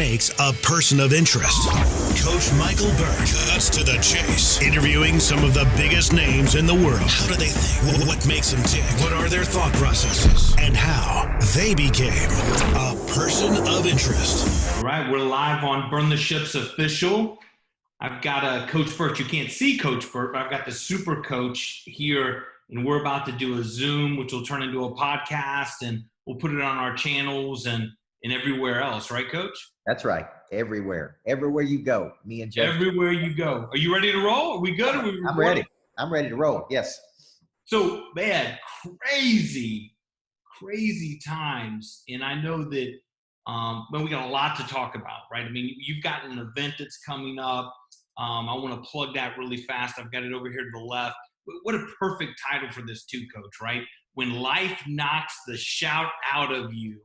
makes a person of interest. Coach Micheal Burt cuts to the chase, interviewing some of the biggest names in the world. How do they think? What makes them tick? What are their thought processes? And how they became a person of interest. All right, we're live on Burn the Ships Official. I've got Coach Burt. You can't see Coach Burt, but I've got the super coach here, and we're about to do a Zoom, which will turn into a podcast, and we'll put it on our channels and everywhere else. Right, Coach? That's right. Everywhere. Everywhere you go, me and Joe. Everywhere you go. Are you ready to roll? Are we good? I'm ready. I'm ready to roll. Yes. So, man, crazy times. And I know that we got a lot to talk about, right? I mean, you've got an event that's coming up. I want to plug that really fast. I've got it over here to the left. What a perfect title for this too, Coach, right? When life knocks the shout out of you.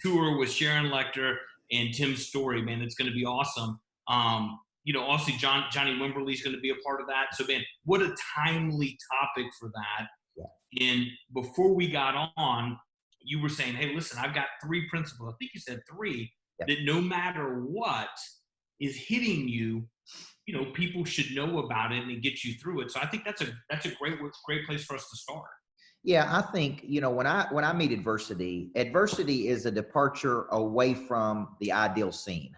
Tour with Sharon Lecter and Tim Story, man. It's going to be awesome. Also Johnny Wimberly's going to be a part of that. So, man, what a timely topic for that. Yeah. And before we got on, you were saying, hey, listen, I've got 3 principles. I think you said 3, that no matter what is hitting you, people should know about it and it gets you through it. So I think that's a great place for us to start. Yeah, I think, when I meet adversity is a departure away from the ideal scene.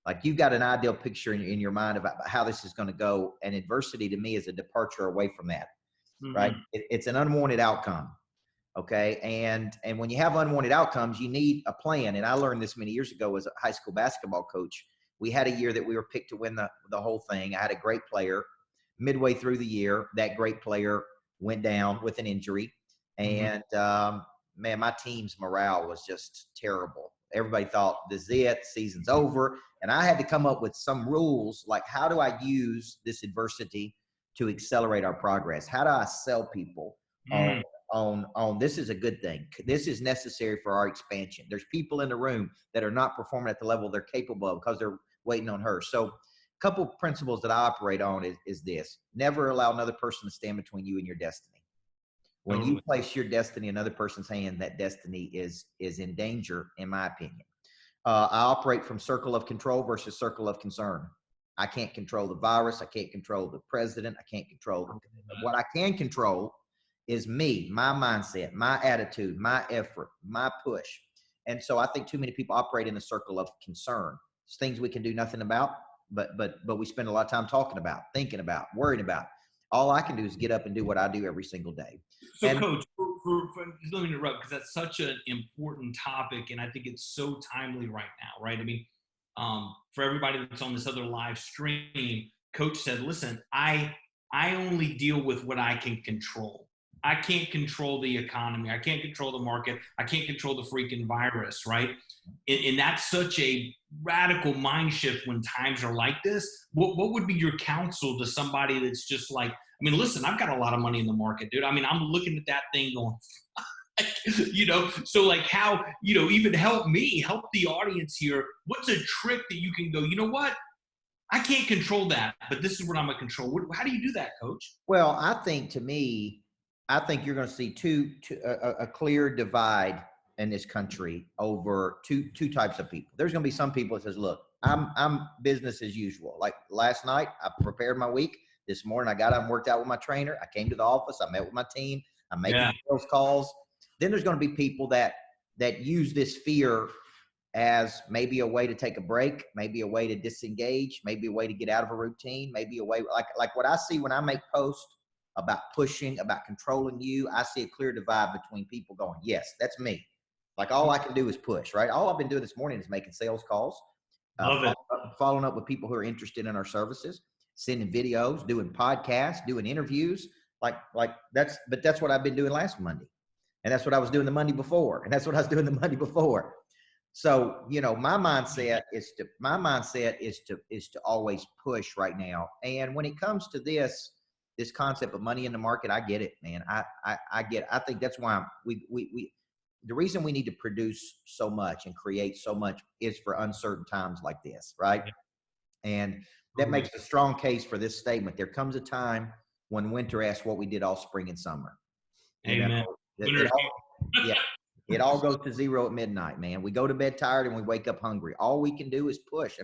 Like you've got an ideal picture in your mind about how this is going to go. And adversity to me is a departure away from that, right? It's an unwanted outcome. Okay. And when you have unwanted outcomes, you need a plan. And I learned this many years ago as a high school basketball coach. We had a year that we were picked to win the whole thing. I had a great player. Midway through the year, that great player went down with an injury. And, man, my team's morale was just terrible. Everybody thought, this is it, season's over. And I had to come up with some rules, like how do I use this adversity to accelerate our progress? How do I sell people on this is a good thing. This is necessary for our expansion. There's people in the room that are not performing at the level they're capable of because they're waiting on her. So a couple principles that I operate on is this. Never allow another person to stand between you and your destiny. When you place your destiny in another person's hand, that destiny is in danger, in my opinion. I operate from circle of control versus circle of concern. I can't control the virus. I can't control the president. I can't control what I can control is me, my mindset, my attitude, my effort, my push. And so I think too many people operate in the circle of concern. It's things we can do nothing about, but we spend a lot of time talking about, thinking about, worrying about. All I can do is get up and do what I do every single day. So, Coach, let me interrupt because that's such an important topic, and I think it's so timely right now, right? I mean, for everybody that's on this other live stream, Coach said, listen, I only deal with what I can control. I can't control the economy. I can't control the market. I can't control the freaking virus, right? And that's such a radical mind shift when times are like this. What would be your counsel to somebody that's just like, I mean, listen, I've got a lot of money in the market, dude. I mean, I'm looking at that thing going, so like how, even help the audience here. What's a trick that you can go, you know what? I can't control that, but this is what I'm going to control. How do you do that, Coach? Well, I think you're going to see a clear divide in this country over two types of people. There's going to be some people that says, look, I'm business as usual. Like last night, I prepared my week. This morning, I got up and worked out with my trainer. I came to the office. I met with my team. I'm making sales calls. Then there's going to be people that use this fear as maybe a way to take a break, maybe a way to disengage, maybe a way to get out of a routine, maybe a way like what I see when I make posts about pushing, about controlling you. I see a clear divide between people going, yes, that's me. Like all I can do is push, right? All I've been doing this morning is making sales calls, following up with people who are interested in our services, sending videos, doing podcasts, doing interviews. That's what I've been doing last Monday. And that's what I was doing the Monday before. And that's what I was doing the Monday before. So, my mindset is to always push right now. And when it comes to this concept of money in the market, I get it, man. I get it. I think that's why the reason we need to produce so much and create so much is for uncertain times like this, right? And that makes a strong case for this statement. There comes a time when winter asks what we did all spring and summer. Amen. Yeah. It all goes to zero at midnight, man. We go to bed tired and we wake up hungry. All we can do is push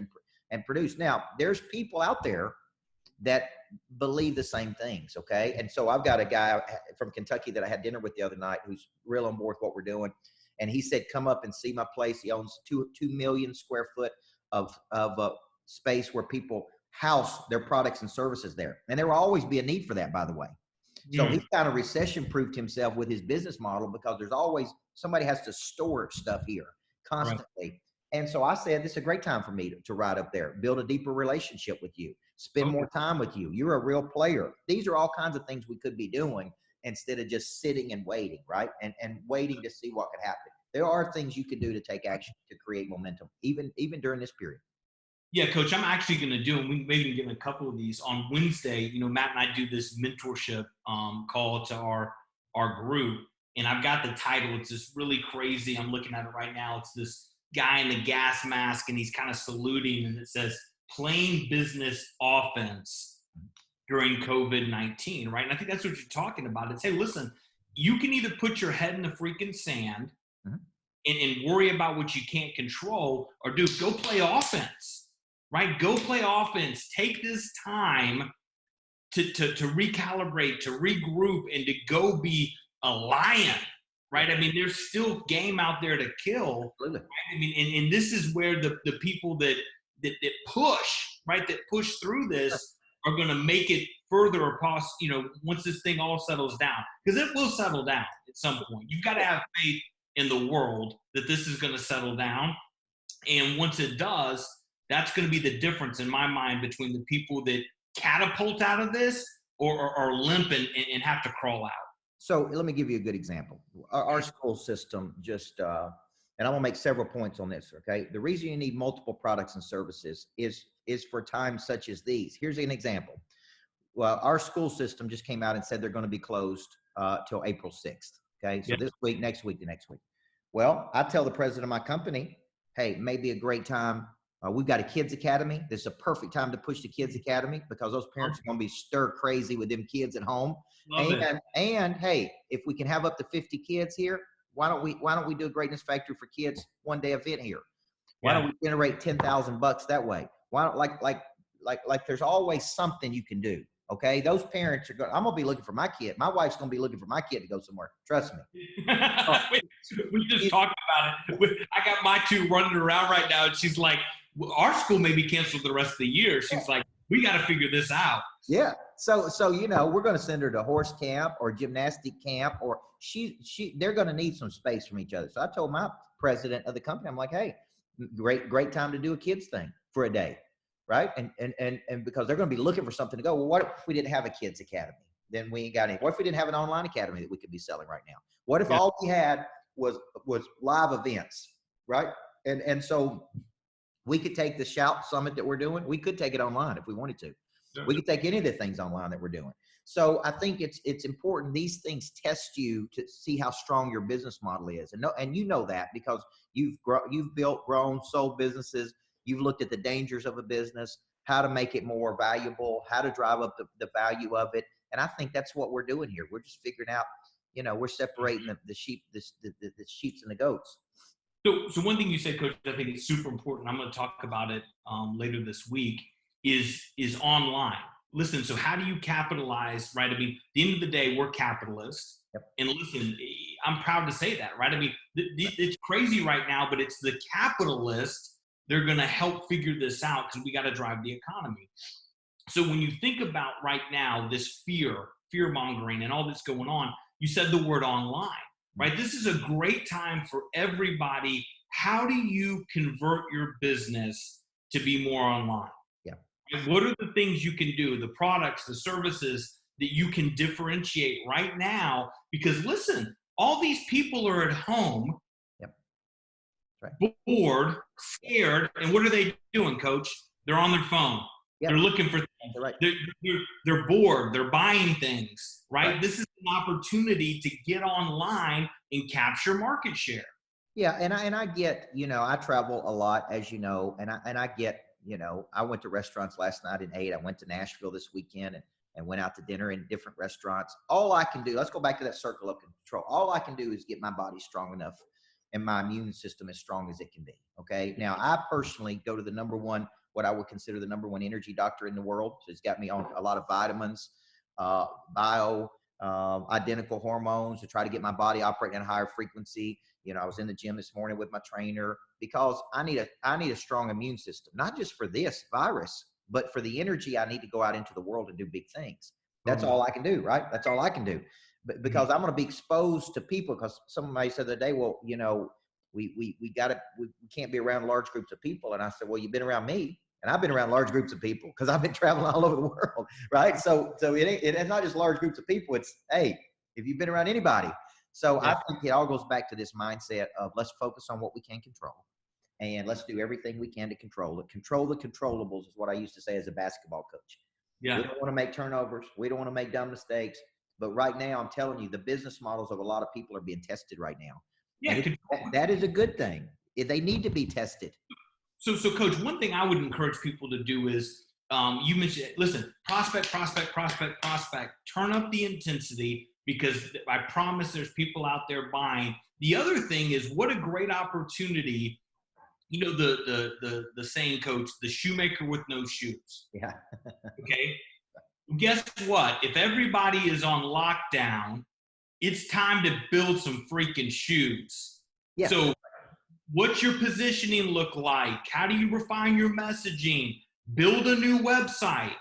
and produce. Now, there's people out there that believe the same things, okay? And so I've got a guy from Kentucky that I had dinner with the other night who's real on board with what we're doing. And he said, come up and see my place. He owns 2 million square foot of space where people house their products and services there. And there will always be a need for that, by the way. So he's kind of recession-proofed himself with his business model because there's always somebody has to store stuff here constantly. Right. And so I said, this is a great time for me to ride up there, build a deeper relationship with you, spend more time with you. You're a real player. These are all kinds of things we could be doing instead of just sitting and waiting, right? And waiting to see what could happen. There are things you can do to take action to create momentum, even during this period. Yeah, Coach, I'm actually going to do, and we maybe get a couple of these on Wednesday. You know, Matt and I do this mentorship call to our group, and I've got the title. It's just really crazy. I'm looking at it right now. It's this guy in the gas mask, and he's kind of saluting, and it says, playing business offense during COVID-19, right? And I think that's what you're talking about. It's, hey, listen, you can either put your head in the freaking sand and worry about what you can't control, or go play offense. Right? Go play offense. Take this time to recalibrate, to regroup, and to go be a lion. Right? I mean, there's still game out there to kill. Right? I mean, and this is where the people that push, right, that push through this are going to make it further across, you know, once this thing all settles down. Because it will settle down at some point. You've got to have faith in the world that this is going to settle down. And once it does, that's going to be the difference in my mind between the people that catapult out of this or are limping and have to crawl out. So let me give you a good example. Our school system just, and I'm going to make several points on this, okay? The reason you need multiple products and services is for times such as these. Here's an example. Well, our school system just came out and said they're going to be closed till April 6th, okay? So this week, next week, the next week. Well, I tell the president of my company, hey, it may be a great time. We've got a kids academy. This is a perfect time to push the kids academy because those parents are going to be stir crazy with them kids at home. And hey, if we can have up to 50 kids here, why don't we do a greatness factory for kids one day event here? Why don't we generate $10,000 that way? Why don't like there's always something you can do. Okay, those parents are going. I'm gonna be looking for my kid. My wife's gonna be looking for my kid to go somewhere. Trust me. We just talked about it. I got my 2 running around right now, and she's like, "Our school may be canceled the rest of the year." She's like, "We got to figure this out." Yeah. So you know, we're gonna send her to horse camp or gymnastic camp, or they're gonna need some space from each other. So I told my president of the company, I'm like, hey, great time to do a kids thing for a day. Right. And because they're going to be looking for something to go. Well, what if we didn't have a kids academy? Then we ain't got any. What if we didn't have an online academy that we could be selling right now? What if all we had was live events? Right. And so we could take the Shout Summit that we're doing. We could take it online if we wanted to. We could take any of the things online that we're doing. So I think it's important. These things test you to see how strong your business model is. And you know that because you've built, grown, sold businesses. You've looked at the dangers of a business, how to make it more valuable, how to drive up the value of it. And I think that's what we're doing here. We're just figuring out, you know, we're separating the sheep, the sheeps and the goats. So one thing you said, Coach, I think is super important. I'm going to talk about it later this week is online. Listen, so how do you capitalize, right? I mean, at the end of the day, we're capitalists. Yep. And listen, I'm proud to say that, right? I mean, it's crazy right now, but it's the capitalists. They're going to help figure this out because we got to drive the economy. So when you think about right now, this fear mongering and all that's going on, you said the word online, right? This is a great time for everybody. How do you convert your business to be more online? Yeah. And what are the things you can do, the products, the services that you can differentiate right now? Because listen, all these people are at home. Right. Bored, scared, and what are they doing, Coach? They're on their phone. Yep. They're looking for things. Right. They're bored. They're buying things, right? This is an opportunity to get online and capture market share. Yeah, and I get, you know, I travel a lot, as you know, and I get, you know, I went to restaurants last night and ate. I went to Nashville this weekend and went out to dinner in different restaurants. All I can do, let's go back to that circle of control. All I can do is get my body strong enough and my immune system as strong as it can be. Okay. Now, I personally go to the number one, what I would consider the number one energy doctor in the world. So he's got me on a lot of vitamins, identical hormones to try to get my body operating at a higher frequency. You know, I was in the gym this morning with my trainer because I need a strong immune system, not just for this virus, but for the energy I need to go out into the world and do big things. That's all I can do, right? That's all I can do. But because I'm going to be exposed to people, because somebody said the other day, well, you know, we can't be around large groups of people. And I said, well, you've been around me, and I've been around large groups of people because I've been traveling all over the world, right? So it's not just large groups of people. It's, hey, if you've been around anybody. So I think it all goes back to this mindset of let's focus on what we can control, and let's do everything we can to control it. Control the controllables is what I used to say as a basketball coach. Yeah. We don't want to make turnovers. We don't want to make dumb mistakes. But right now, I'm telling you, the business models of a lot of people are being tested right now. Yeah, that is a good thing. They need to be tested. So, Coach, one thing I would encourage people to do is, you mentioned, listen, prospect. Turn up the intensity, because I promise there's people out there buying. The other thing is, what a great opportunity. You know, the saying, Coach, the shoemaker with no shoes. Yeah. Okay. Guess what? If everybody is on lockdown, it's time to build some freaking shoes. Yeah. So what's your positioning look like? How do you refine your messaging? Build a new website,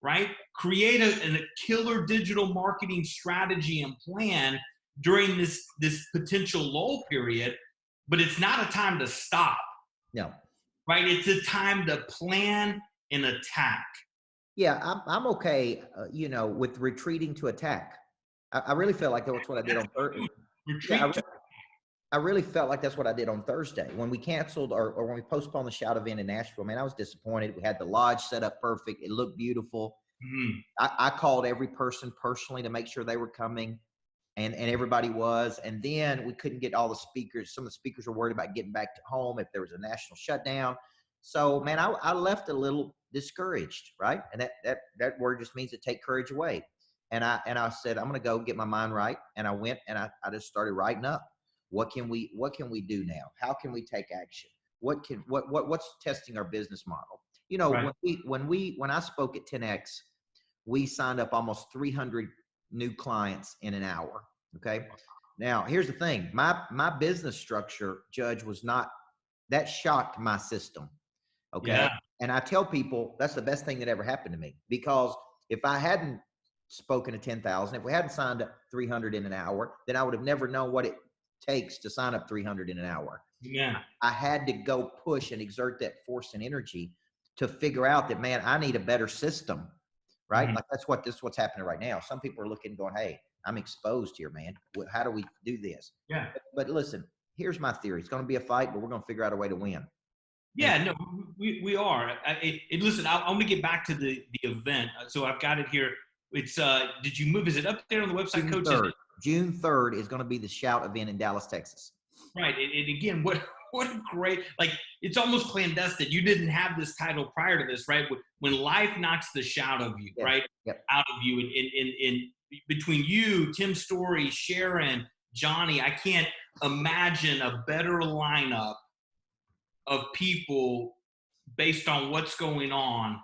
right? Create a killer digital marketing strategy and plan during this potential lull period. But it's not a time to stop. No. Right? It's a time to plan and attack. Yeah, I'm okay, you know, with retreating to attack. I really felt like that's what I did on Thursday. I really felt like that's what I did on Thursday when we canceled or when we postponed the Shout event in Nashville. Man, I was disappointed. We had the lodge set up perfect. It looked beautiful. Mm-hmm. I called every person personally to make sure they were coming, and everybody was. And then we couldn't get all the speakers. Some of the speakers were worried about getting back to home if there was a national shutdown. So, man, I left a little discouraged, right? And that word just means to take courage away. And I said, I'm going to go get my mind right. And I went and I just started writing up. What can we do now? How can we take action? What's testing our business model? You know, right. when I spoke at 10X, we signed up almost 300 new clients in an hour. Okay. Now, here's the thing. My business structure, Judge, was not, that shocked my system. Okay. Yeah. And I tell people that's the best thing that ever happened to me, because if I hadn't spoken to 10,000, if we hadn't signed up 300 in an hour, then I would have never known what it takes to sign up 300 in an hour. Yeah. I had to go push and exert that force and energy to figure out that, man, I need a better system, right? Mm-hmm. Like that's what's happening right now. Some people are looking going, hey, I'm exposed here, man. How do we do this? Yeah. But listen, here's my theory. It's going to be a fight, but we're going to figure out a way to win. Yeah, no, we are. Listen, I'm going to get back to the event. So I've got it here. It's did you move? Is it up there on the website, Coach? June 3rd is going to be the Shout event in Dallas, Texas. Right. And again, what a great, like, it's almost clandestine. You didn't have this title prior to this, right? When life knocks the shout of you, right? Yep. Out of you, in between you, Tim Story, Sharon, Johnny, I can't imagine a better lineup of people based on what's going on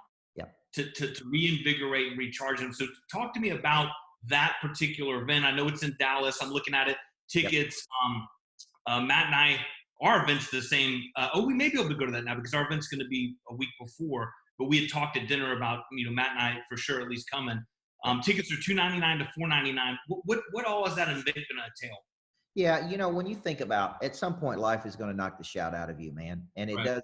to reinvigorate and recharge them. So talk to me about that particular event. I know it's in Dallas. I'm looking at it. Tickets. Matt and I, our event's the same. We may be able to go to that now because our event's going to be a week before. But we had talked at dinner about, Matt and I for sure at least coming. Tickets are $299 to $499. What all is that event going to entail? Yeah, when you think about, at some point, life is going to knock the shout out of you, man, and it does.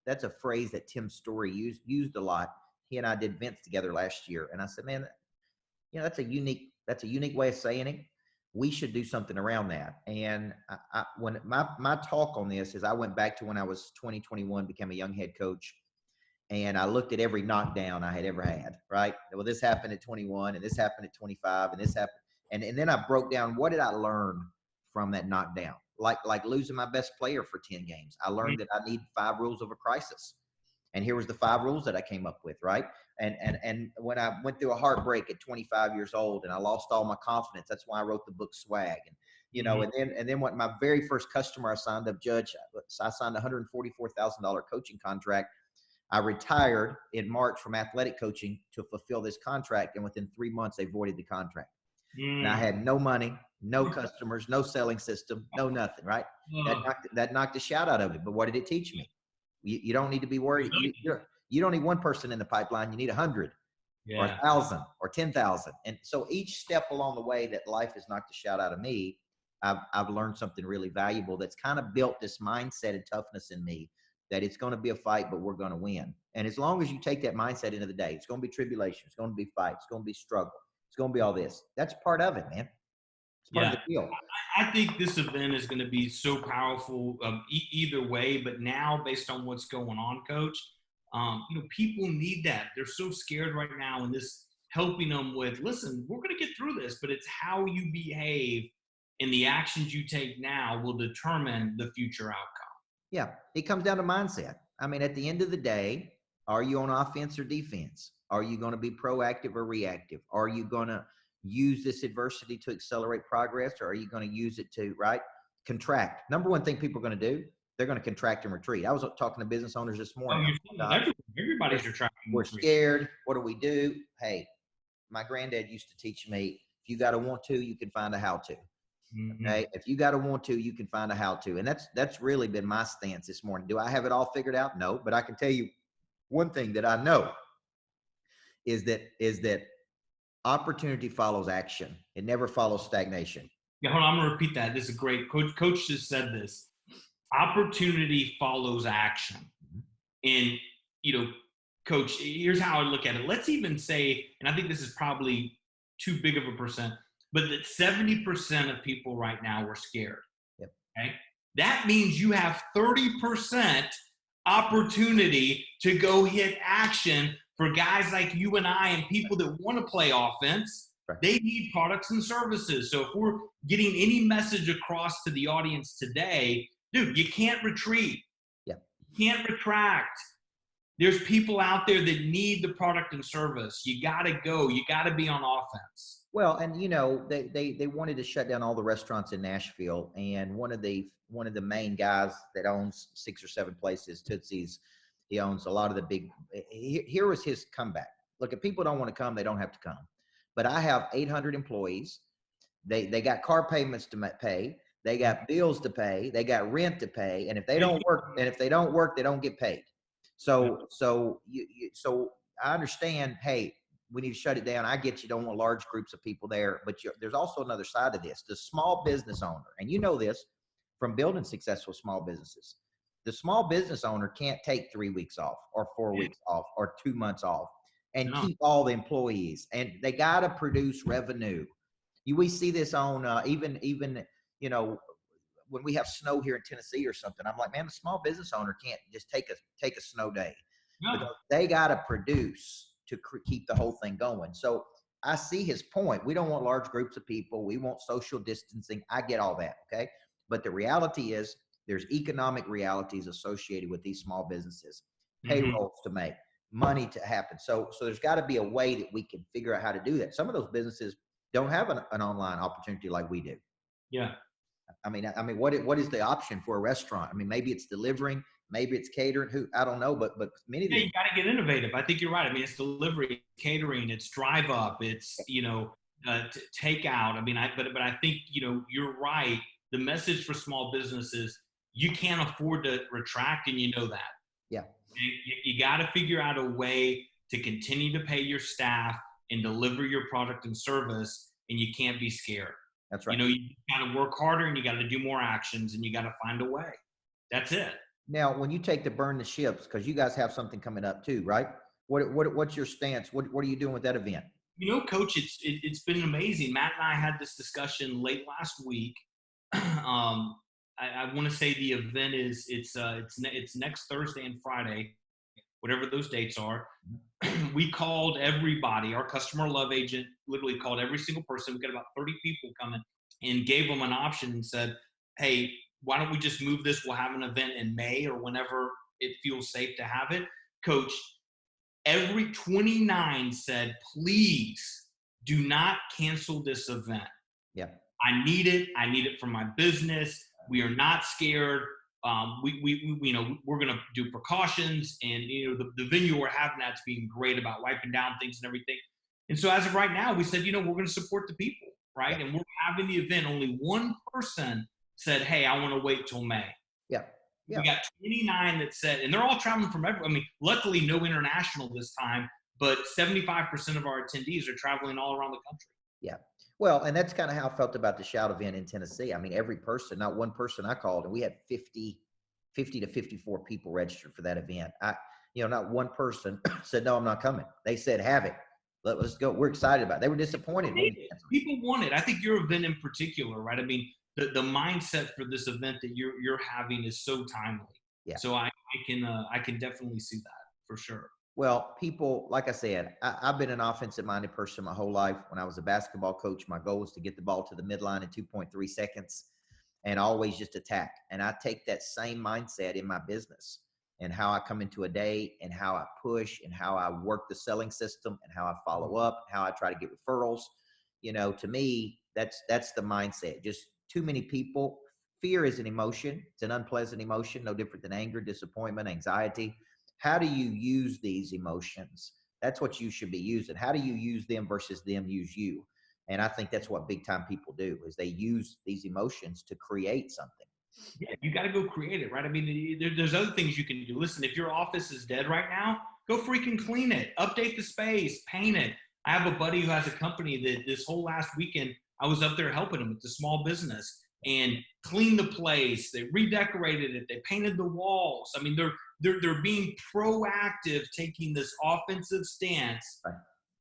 That's a phrase that Tim Story used a lot. He and I did events together last year, and I said, man, that's a unique way of saying it. We should do something around that. And when my talk on this is, I went back to when I was 21, became a young head coach, and I looked at every knockdown I had ever had. Right? Well, this happened at 21, and this happened at 25, and this happened. And then I broke down, what did I learn from that knockdown? Like losing my best player for 10 games. I learned that I need 5 rules of a crisis. And here was the 5 rules that I came up with, right? And when I went through a heartbreak at 25 years old and I lost all my confidence, that's why I wrote the book Swag. And you know, and then what my very first customer I signed up, Judge, I signed a $144,000 coaching contract. I retired in March from athletic coaching to fulfill this contract. And within 3 months, they voided the contract. And I had no money, no customers, no selling system, no nothing, right? That knocked the shout out of it. But what did it teach me? You don't need to be worried. You don't need one person in the pipeline. You need 100 or 1,000 or 10,000. And so each step along the way that life has knocked the shout out of me, I've learned something really valuable that's kind of built this mindset and toughness in me that it's going to be a fight, but we're going to win. And as long as you take that mindset into the day, it's going to be tribulation. It's going to be fight. It's going to be struggle. It's going to be all this. That's part of it, man. It's part of the deal. I think this event is going to be so powerful either way, but now based on what's going on, Coach, people need that. They're so scared right now, and this helping them with, listen, we're going to get through this, but it's how you behave and the actions you take now will determine the future outcome. Yeah, it comes down to mindset. I mean, at the end of the day, are you on offense or defense? Are you going to be proactive or reactive? Are you going to use this adversity to accelerate progress, or are you going to use it to, contract? Number one thing people are going to do, they're going to contract and retreat. I was talking to business owners this morning. Everybody's retracting. We're scared. What do we do? Hey, my granddad used to teach me, if you got to want to, you can find a how to. Okay. If you got to want to, you can find a how to. And that's really been my stance this morning. Do I have it all figured out? No, but I can tell you one thing that I know is that opportunity follows action. It never follows stagnation. Yeah, hold on, I'm going to repeat that. This is great. Coach just said this. Opportunity follows action. And, Coach, here's how I look at it. Let's even say, and I think this is probably too big of a percent, but that 70% of people right now are scared. Yep. Okay. That means you have 30% opportunity to go hit action for guys like you and I and people that want to play offense. Right. They need products and services. So if we're getting any message across to the audience today, dude, you can't retreat. Yeah. You can't retract. There's people out there that need the product and service. You got to go. You got to be on offense. Well, and they wanted to shut down all the restaurants in Nashville, and one of the main guys that owns 6 or 7 places, Tootsie's, he owns a lot of the big. Here was his comeback. Look, if people don't want to come, they don't have to come. But I have 800 employees. They got car payments to pay. They got bills to pay. They got rent to pay. And if they don't work, they don't get paid. So I understand. Hey, we need to shut it down. I get you don't want large groups of people there, but there's also another side of this. The small business owner, and you know this from building successful small businesses, the small business owner can't take 3 weeks off or 4 weeks off or 2 months off and keep all the employees, and they got to produce revenue. We see this on even when we have snow here in Tennessee or something. I'm like, man, the small business owner can't just take a snow day. No. Because they got to produce to keep the whole thing going. So I see his point. We don't want large groups of people. We want social distancing. I get all that. Okay. But the reality is there's economic realities associated with these small businesses, payrolls to make, money to happen. So there's got to be a way that we can figure out how to do that. Some of those businesses don't have an online opportunity like we do. Yeah. I mean, what is the option for a restaurant? I mean, maybe it's delivering, maybe it's catering. I don't know, but many of these. You got to get innovative. I think you're right. I mean, it's delivery, catering, it's drive up, it's takeout. I mean, but I think you're right. The message for small businesses, you can't afford to retract, and you know that. Yeah. You got to figure out a way to continue to pay your staff and deliver your product and service, and you can't be scared. That's right. You got to work harder, and you got to do more actions, and you got to find a way. That's it. Now, when you take to burn the ships, because you guys have something coming up too, right? What's your stance? What are you doing with that event? Coach, it's been amazing. Matt and I had this discussion late last week. I want to say the event it's next Thursday and Friday, whatever those dates are. We called everybody. Our customer love agent literally called every single person. We got about 30 people coming, and gave them an option and said, hey, why don't we just move this? We'll have an event in May or whenever it feels safe to have it. Coach, every 29 said, please do not cancel this event. Yeah. I need it. I need it for my business. We are not scared. We you know, we're going to do precautions, and, you know, the venue we're having that's being great about wiping down things and everything. And so as of right now, we said, you know, we're going to support the people, right? Yeah. And we're having the event. Only one person said, hey, I want to wait till May. Yeah. Yeah. We got 29 that said, and they're all traveling from everywhere. I mean, luckily no international this time, but 75% of our attendees are traveling all around the country. Yeah. Well, and that's kind of how I felt about the Shout event in Tennessee. I mean, every person, not one person I called, and we had 50 to 54 people registered for that event. You know, not one person said, no, I'm not coming. They said, have it. Let's go. We're excited about it. They were disappointed. People want it. I think your event in particular, right? I mean, the mindset for this event that you're having is so timely. Yeah. So I can definitely see that for sure. Well, people, like I said, I've been an offensive-minded person my whole life. When I was a basketball coach, my goal was to get the ball to the midline in 2.3 seconds and always just attack. And I take that same mindset in my business and how I come into a day and how I push and how I work the selling system and how I follow up, how I try to get referrals. You know, to me, that's the mindset. Just too many people. Fear is an emotion. It's an unpleasant emotion, no different than anger, disappointment, anxiety. How do you use these emotions? That's what you should be using. How do you use them versus them use you? And I think that's what big time people do, is they use these emotions to create something. Yeah, you got to go create it, right? I mean, there's other things you can do. Listen, if your office is dead right now, go freaking clean it, update the space, paint it. I have a buddy who has a company that this whole last weekend, I was up there helping him with the small business and cleaned the place. They redecorated it. They painted the walls. I mean, they're being proactive, taking this offensive stance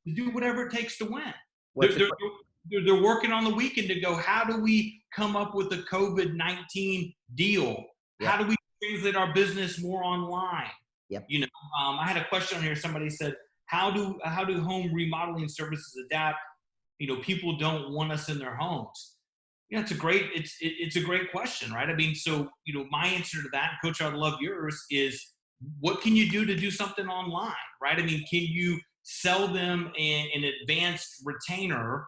to do whatever it takes to win. They're working on the weekend to go, how do we come up with a COVID-19 deal? Yep. How do we translate our business more online? Yep. You know, I had a question on here. Somebody said, how do home remodeling services adapt? You know, people don't want us in their homes. Yeah, it's a great question, right? I mean, so, you know, my answer to that, Coach, I'd love yours, is what can you do to do something online, right? I mean, can you sell them an advanced retainer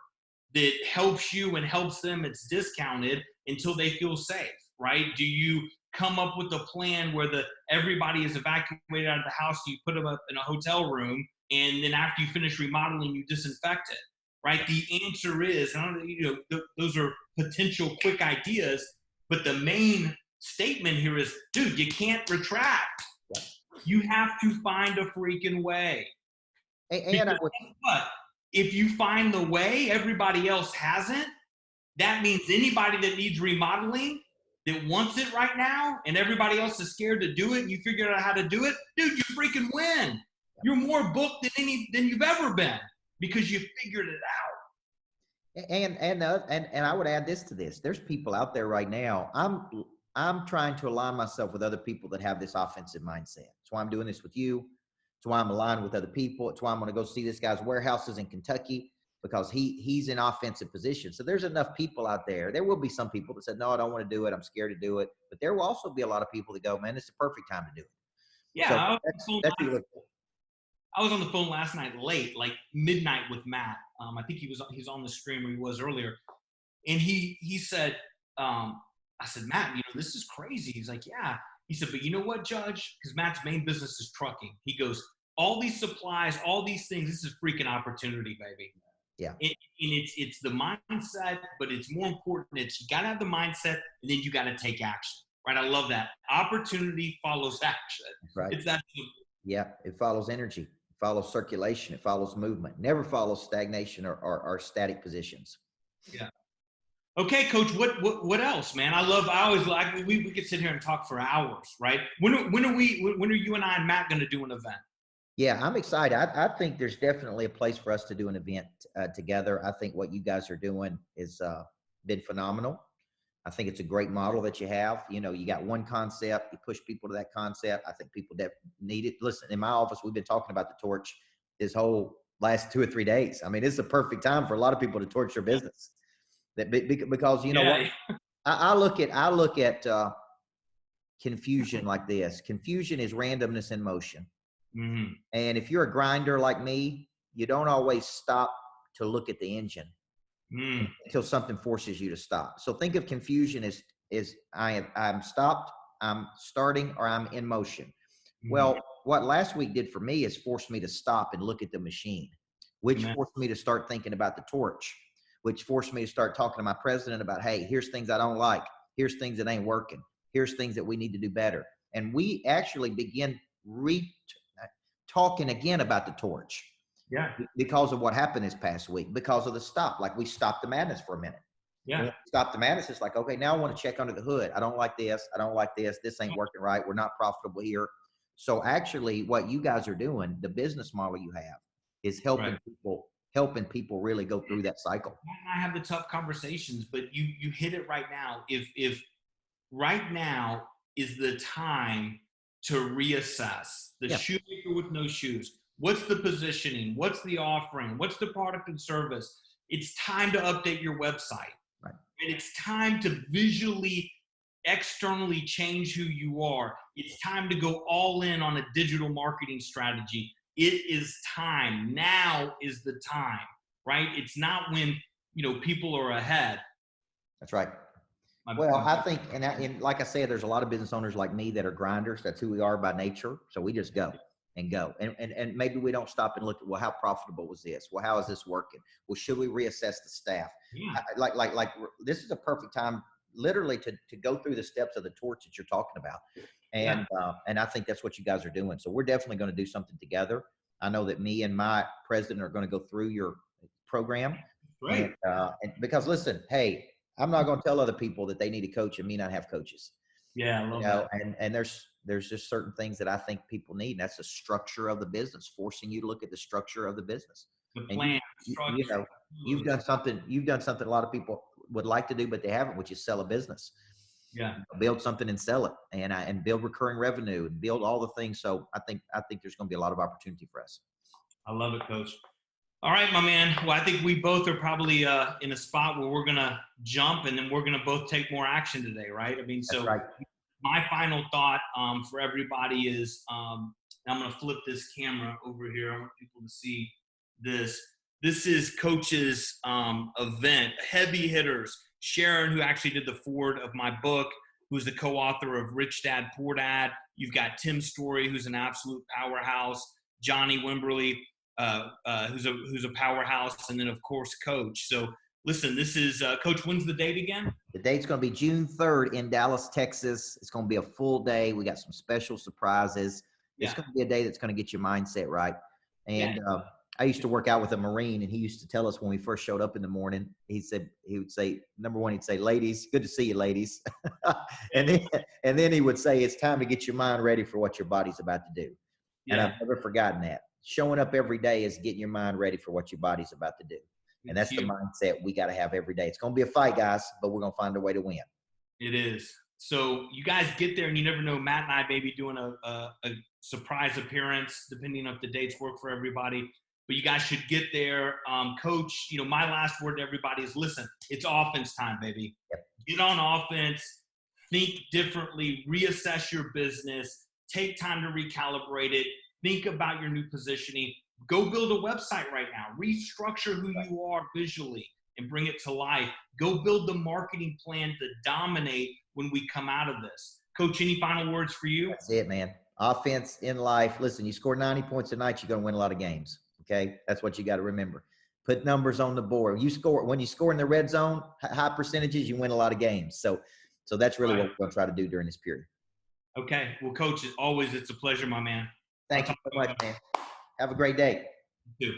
that helps you and helps them? It's discounted until they feel safe, right? Do you come up with a plan where everybody is evacuated out of the house, you put them up in a hotel room, and then after you finish remodeling, you disinfect it, right? The answer is, you know, those are potential quick ideas, but the main statement here is, dude, you can't retract. You have to find a freaking way. And but if you find the way, everybody else hasn't, that means anybody that needs remodeling, that wants it right now, and everybody else is scared to do it, and you figure out how to do it, dude, you freaking win. You're more booked than you've ever been because you figured it out. And I would add this to this. There's people out there right now. I'm trying to align myself with other people that have this offensive mindset. That's why I'm doing this with you. It's why I'm aligned with other people. It's why I'm going to go see this guy's warehouses in Kentucky, because he's in offensive position. So there's enough people out there. There will be some people that said, no, I don't want to do it. I'm scared to do it. But there will also be a lot of people that go, man, it's the perfect time to do it. Yeah. So I was on the phone last night late, like midnight, with Matt. I think he's on the stream where he was earlier. And he said, I said, Matt, you know, this is crazy. He's like, yeah. He said, but you know what, Judge? Because Matt's main business is trucking. He goes, all these supplies, all these things, this is freaking opportunity, baby. Yeah. And it's the mindset, but it's more important. It's, you got to have the mindset, and then you got to take action, right? I love that. Opportunity follows action. Right. It's that simple. Yeah. It follows energy. It follows circulation. It follows movement. Never follows stagnation or static positions. Yeah. Okay, Coach, what else, man? I always like, we could sit here and talk for hours, right? When are you and I and Matt going to do an event? Yeah, I'm excited. I think there's definitely a place for us to do an event together. I think what you guys are doing is been phenomenal. I think it's a great model that you have. You know, you got one concept, you push people to that concept. I think people need it. Listen, in my office, we've been talking about the torch this whole last 2 or 3 days. I mean, it's a perfect time for a lot of people to torch their business. Because you know what, I look at confusion like this. Confusion is randomness in motion. Mm-hmm. And if you're a grinder like me, you don't always stop to look at the engine. until something forces you to stop. So think of confusion as I'm stopped, I'm starting, or I'm in motion. Well, what last week did for me is force me to stop and look at the machine, which forced me to start thinking about the torch, which forced me to start talking to my president about, hey, here's things I don't like. Here's things that ain't working. Here's things that we need to do better. And we actually begin talking again about the torch. Yeah. Because of what happened this past week, because of the stop. Like we stopped the madness for a minute. Yeah. Stop the madness. It's like, okay, now I want to check under the hood. I don't like this. I don't like this. This ain't working right. We're not profitable here. So actually what you guys are doing, the business model you have is helping people really go through that cycle. I have the tough conversations, but you hit it right now. If right now is the time to reassess the shoemaker with no shoes. What's the positioning? What's the offering? What's the product and service? It's time to update your website. Right. And it's time to visually, externally change who you are. It's time to go all in on a digital marketing strategy. It is time. Now is the time, right? It's not when, people are ahead. That's right. Well, I think, and like I said, there's a lot of business owners like me that are grinders. That's who we are by nature. So we just go. And maybe we don't stop and look at, well, how profitable was this? Well, how is this working? Well, should we reassess the staff? Yeah. Like this is a perfect time literally to go through the steps of the torch that you're talking about. And, and I think that's what you guys are doing. So we're definitely going to do something together. I know that me and my president are going to go through your program. Right. And because listen, hey, I'm not going to tell other people that they need a coach and me not have coaches. Yeah. I love that. And there's just certain things that I think people need. And that's the structure of the business, forcing you to look at the structure of the business. The plan, you've done something a lot of people would like to do, but they haven't, which is sell a business. Yeah. Build something and sell it and build recurring revenue and build all the things. So I think there's going to be a lot of opportunity for us. I love it, Coach. All right, my man. Well, I think we both are probably in a spot where we're going to jump and then we're going to both take more action today, right? I mean, so right. My final thought for everybody is, I'm going to flip this camera over here. I want people to see this. This is Coach's event, Heavy Hitters. Sharon, who actually did the foreword of my book, who's the co-author of Rich Dad, Poor Dad. You've got Tim Story, who's an absolute powerhouse. Johnny Wimberly, who's a powerhouse. And then, of course, Coach. So, listen, this is Coach. When's the date again? The date's going to be June 3rd in Dallas, Texas. It's going to be a full day. We got some special surprises. Yeah. It's going to be a day that's going to get your mindset right. And I used to work out with a Marine, and he used to tell us when we first showed up in the morning, he would say, number one, he'd say, ladies, good to see you, ladies. and then he would say, it's time to get your mind ready for what your body's about to do. Yeah. And I've never forgotten that. Showing up every day is getting your mind ready for what your body's about to do. And that's the mindset we got to have every day. It's going to be a fight, guys, but we're going to find a way to win. It is. So you guys get there, and you never know. Matt and I may be doing a surprise appearance, depending on if the dates work for everybody. But you guys should get there. Coach, my last word to everybody is, listen, it's offense time, baby. Yep. Get on offense. Think differently. Reassess your business. Take time to recalibrate it. Think about your new positioning. Go build a website right now. Restructure who you are visually and bring it to life. Go build the marketing plan to dominate when we come out of this. Coach, any final words for you? That's it, man. Offense in life. Listen, you score 90 points a night, you're going to win a lot of games. Okay? That's what you got to remember. Put numbers on the board. When you score in the red zone, high percentages, you win a lot of games. So that's really what we're going to try to do during this period. Okay. Well, Coach, as always, it's a pleasure, my man. Thank you so much, man. Have a great day. You too.